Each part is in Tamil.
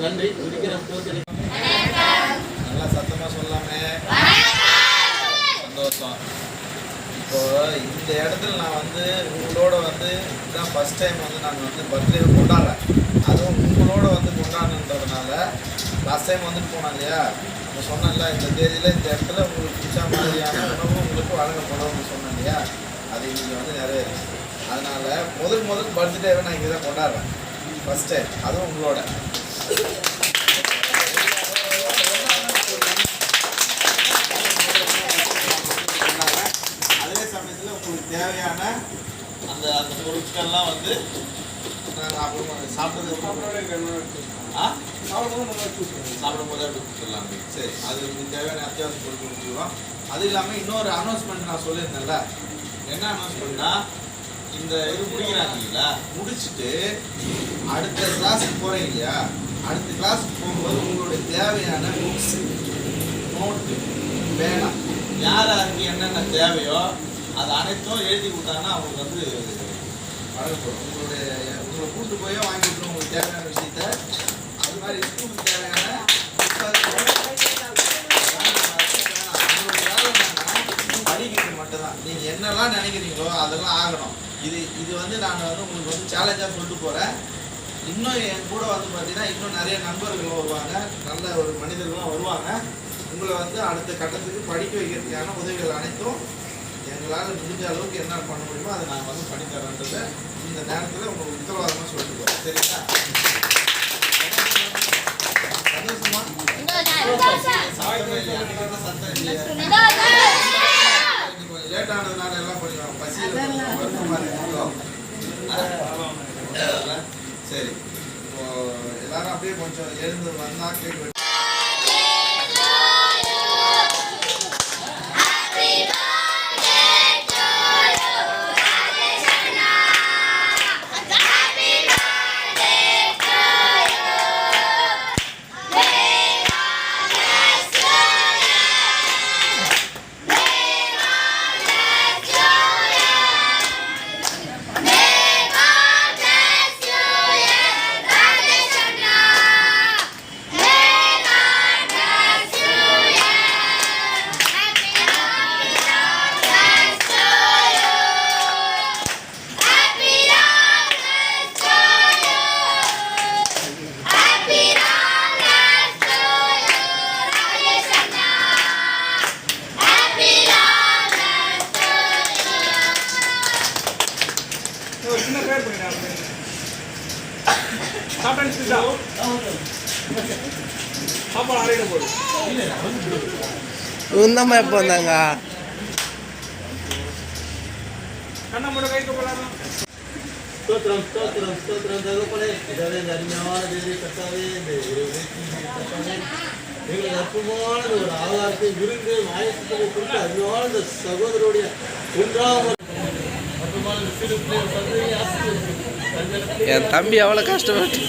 நன்றி. நல்லா சத்தமாக சொல்லாமே. சந்தோஷம். இப்போ இந்த இடத்துல நான் வந்து உங்களோட வந்து இதுதான் ஃபஸ்ட் டைம் வந்து நான் வந்து பர்த்டே கொண்டாடுறேன். அதுவும் உங்களோட வந்து கொண்டாடுன்றதுனால லாஸ்ட் டைம் வந்துட்டு போனேன் இல்லையா, இப்போ சொன்னேன்ல இந்த தேதியில் இந்த இடத்துல உங்களுக்கு பிடிச்ச மாதிரியான உணவு உங்களுக்கு வழங்கப்படும் சொன்னேன் இல்லையா, அது இன்றைக்கி வந்து நிறைவேறிச்சு. அதனால் முதல் பர்த்டேவை நான் இங்கே தான் கொண்டாடுறேன் ஃபஸ்ட் டைம், அதுவும் உங்களோட. அதே சமயத்தில் உங்களுக்கு தேவையான அந்த அந்த பொருட்கள்லாம் வந்து நாங்கள் அப்புறமா சாப்பிடும்போது கொடுத்துடலாம். சரி, அது உங்களுக்கு தேவையான அத்தியாவசிய பொருட்கள் கொடுத்துருவோம். அது இல்லாமல் இன்னொரு அனௌன்ஸ்மெண்ட் நான் சொல்லியிருந்தேன்ல, என்ன அனௌன்ஸ்மெண்ட்னா, இந்த இது முடிக்கிறாங்களா, முடிச்சுட்டு அடுத்த கிளாஸுக்கு போகிறீங்க இல்லையா, அடுத்த கிளாஸுக்கு போகும்போது உங்களுடைய தேவையான புக்ஸு, நோட்டு, பேனா, யார் யாருக்கு என்னென்ன தேவையோ அது அனைத்தும் எழுதி கொடுத்தாங்கன்னா அவங்களுக்கு வந்து வழங்கப்படும். உங்களை கூப்பிட்டு போய் வாங்கிட்டு உங்களுக்கு தேவையான விஷயத்த அது மாதிரி ஸ்கூலுக்கு தேவையான படிக்கிறது மட்டும்தான். நீங்கள் என்னெல்லாம் நினைக்கிறீங்களோ அதெல்லாம் ஆகணும். இது வந்து நான் வந்து உங்களுக்கு வந்து சேலஞ்சாக சொல்லிட்டு போகிறேன். இன்னும் என் கூட வந்து பார்த்தீங்கன்னா இன்னும் நிறைய நண்பர்கள் வருவாங்க, நல்ல ஒரு மனிதர்களும் வருவாங்க. உங்களை வந்து அடுத்த கட்டத்துக்கு படிக்க வைக்கிறதுக்கான உதவிகள் அனைத்தும் எங்களால் முடிஞ்ச அளவுக்கு என்ன பண்ண முடியுமோ அதை நான் வந்து பண்ணித்தரேன்றதை இந்த நேரத்தில் உங்களுக்கு உத்தரவாதமாக சொல்லிட்டு போகிறேன். சரிங்களா? சந்தோஷமா? சத்தம் இல்லையா? கொஞ்சம் லேட் ஆனதுனால எல்லாம் கொஞ்சம் பசியில் வருத்தமாக இருக்கோம். சரி, இப்போ எல்லாரும் அப்படியே கொஞ்சம் எழுந்து வந்தா கேட்க. உந்தம்மா எப்போ வந்தாங்க? ஸ்தோத்திரம் ஸ்தோத்திரம் ஸ்தோத்திரம் தகப்பனே. அருமையான தேதி கர்த்தாவே, எங்களுக்கு அற்புதமான ஒரு ஆதாரத்தை விருந்து ஆயத்தத்தை குறித்து அருமையான இந்த சகோதரருடைய ஒன்றாவது என் தம்பி அவ்வளோ கஷ்டப்பட்டு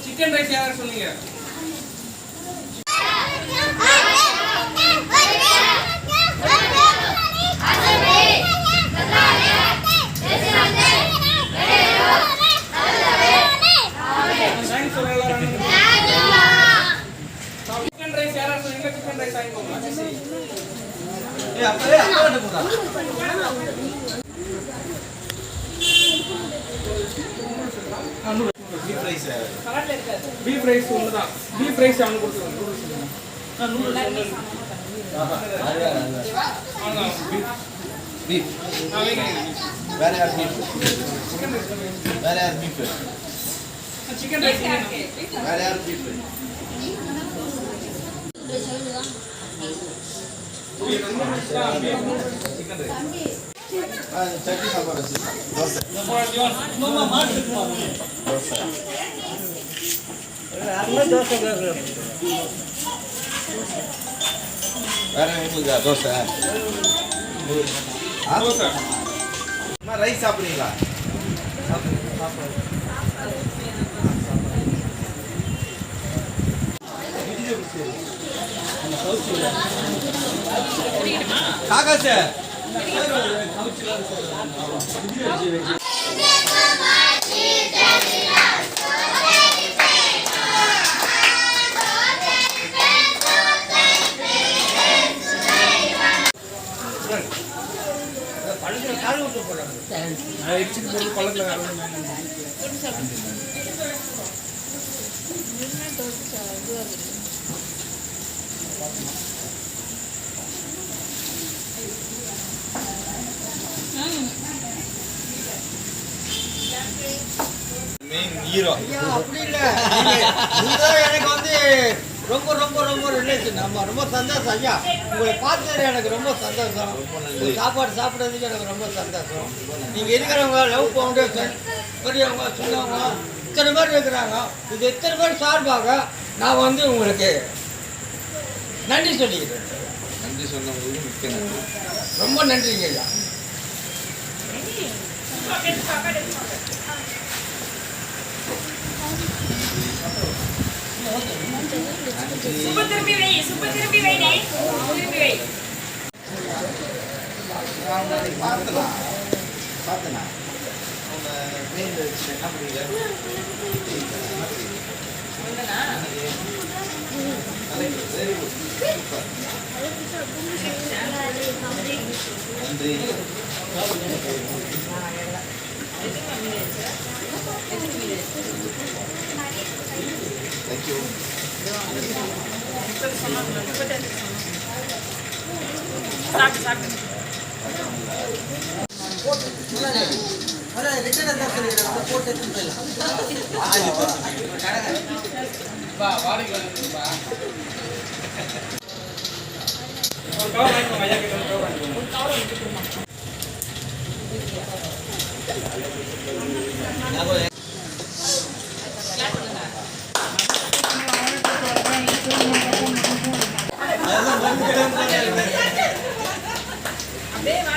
சிக்கன் ரைஸ் யார் சொன்னீங்க? சிக்கன் ரைஸ் யார் சொன்னீங்க? சிக்கன் ரைஸ் வாங்கிக்கோங்க. பீஃப் ரைஸ் ஒன்று தான். பீஃப் ரைஸ் அவனுக்கு கொடுத்துருங்க. அவ்வளோதான். பீஃப் வைங்க. வேற யார் பீஃப் சிக்கன் ரைஸ் வேற யார் பீஃப் சிக்கன் ரைஸ் வேற யார் beef chicken rice chutney sambar வச்சுருக்கேன் தோசை வேற உங்களுக்கு தோசை தோசை. அம்மா ரைஸ் சாப்பிட்றீங்களா காக்கா சார் இடிச்சுட்டு போட்டு பழத்தில் வேறு மெயின் ஹீரோ அப்படி இல்லை எனக்கு வந்து ரொம்ப ரொம்ப ரொம்ப ரிலேஷன் ஆமாம் ரொம்ப சந்தோஷம் ஐயா உங்களை பார்த்தது எனக்கு ரொம்ப சந்தோஷம் உங்க சாப்பாடு சாப்பிட்றதுக்கு எனக்கு ரொம்ப சந்தோஷம் நீங்கள் இருக்கிறவங்க லவ் ஃபவுண்டேஷன் பெரியவங்க சின்னவங்க இத்தனை பேர் இருக்கிறாங்க இது இத்தனை பேர் சார்பாக நான் வந்து உங்களுக்கு நன்றி சொல்லிக்கிறேன் நன்றி சொன்னவங்களுக்கு மிக்க நன்றி ரொம்ப நன்றிங்க ஐயா சூப்பர் திருப்பி வை சூப்பர் திருப்பி வை டேய் திருப்பி வை பார்த்தனா அவங்க மெயின் என்ன பண்ணுறீங்க வெரி குட் சூப்பர் நன்றி தேங்க்யூ சாப்பிட்டு சாப்பிட்டு போட்டு வாடகை வந்துருப்பா ஒரு கவர் வாங்கிக்கோங்க ஐயா கிட்ட ஒரு கவர் வாங்கிக்கோங்க அப்படியே